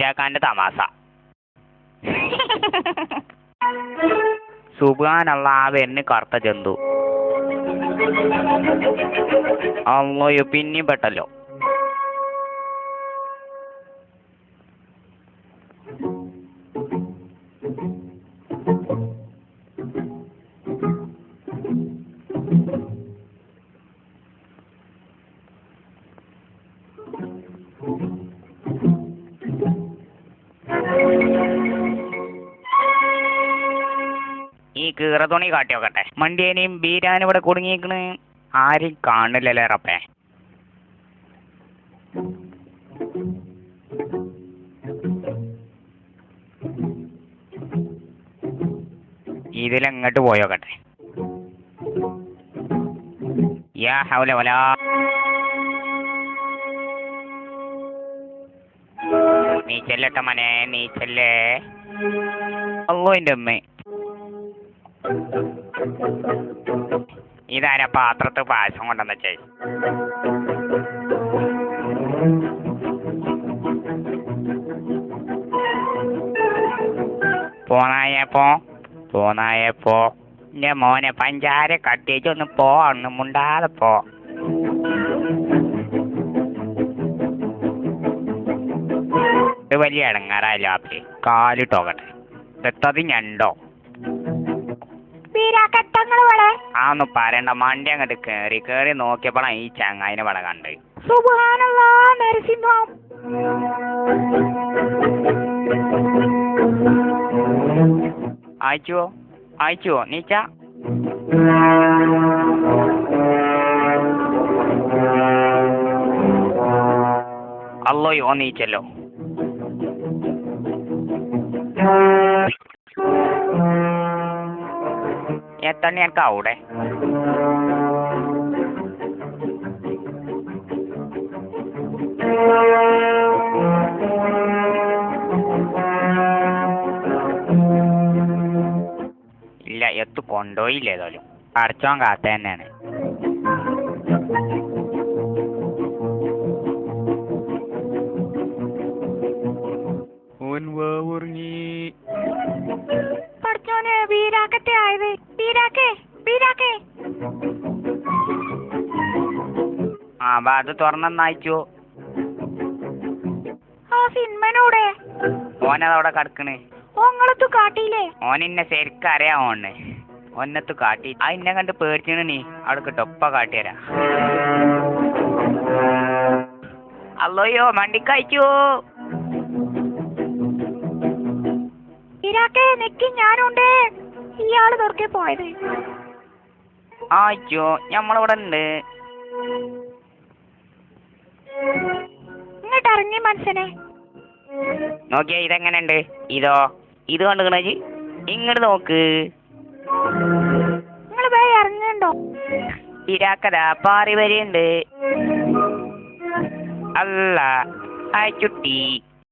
മൂശാക്കാന്റെ തമാശ. സുബ്ഹാനല്ലാ, വരുന്ന കറുത്ത ജന്തു. അള്ളയോ, പിന്നെയും പെട്ടല്ലോ. ഈ കീറ തുണി കാട്ടി നോക്കട്ടെ. മണ്ടിയേനെയും ബീരാനും ഇവിടെ കുടുങ്ങിയിരിക്കണ്. ആരും കാണില്ലല്ലേ റപ്പേ. ഇതിലെങ്ങോട്ട് പോയോക്കട്ടെ. യാ ഹൗല വലാ. നീ ചെല്ലട്ട മനെ, നീ ചെല്ലേ. അല്ലോ എൻ്റെ അമ്മേ. ഇതാരാ പാത്രത്തിൽ പായസം കൊണ്ടെന്ന് വെച്ചേ? പോന്നായപ്പോ എന്റെ മോനെ പഞ്ചാര കട്ടിച്ചൊന്ന് പോ, ഒന്ന് മുണ്ടാതെ പോ. ഇത് വലിയ ഇടങ്ങാറായില്ല. ആപ്പി കാലിട്ടോക്കട്ടെ. എത്തത് ഞണ്ടോ? ആ ഒന്നും പറയണ്ട. മണ്ടി അങ്ങോട്ട് കേറി നോക്കിയപ്പോഴാണ് ഈ ചങ്ങായിനെ ഇവിടെ കണ്ട്. സുബ്ഹാനല്ലാഹ്, നരസിംഹം. അയച്ചുവോ നീച്ച? അല്ലോയോ, നീച്ചല്ലോ. എത്തണ്ണി എനിക്ക് അവിടെ. ഇല്ല, എത്തു കൊണ്ടുപോയില്ല. ഏതായാലും അടച്ചോൻ കാത്ത തന്നെയാണ്. പഠിച്ചോനെ, വീരാക്കത്തെ ആയത്. വീരാക്കേ. ആ അത് തുറന്നയച്ചോ. ആ സിനിമനോടെ ഓനതവിടെ കിടക്കണ്. ഓങ്ങളത്തു കാട്ടിയില്ലേ? ഓനെന്നെ ശരിക്കും അറിയാം. ഒന്നത്ത് കാട്ടി. ആ ഇന്നെ കണ്ട് പേടിച്ചാണ്. നീ അവിടെ കിട്ടൊപ്പ കാട്ടിത്തരാ. അല്ലോയോ, മണ്ടിക്കയച്ചോ. വീരാക്കേ, നിക്ക്, ഞാനുണ്ട്. ഇയാള് തുറക്കെ പോയത്. ആയിച്ചോ, ഞമ്മളിവിടെ ഉണ്ട്. ഇങ്ങോട്ട് ഇറങ്ങി മനുഷ്യനെ. നോക്കിയാ ഇതെങ്ങനെയുണ്ട്? ഇത് കണ്ടുകണേ. ഇങ്ങോട്ട് നോക്ക്. നിങ്ങൾ പോയി ഇറങ്ങണ്ടോ? ഇരാക്കതാ പാറി വരെയുണ്ട്. അല്ല, ചുട്ടി.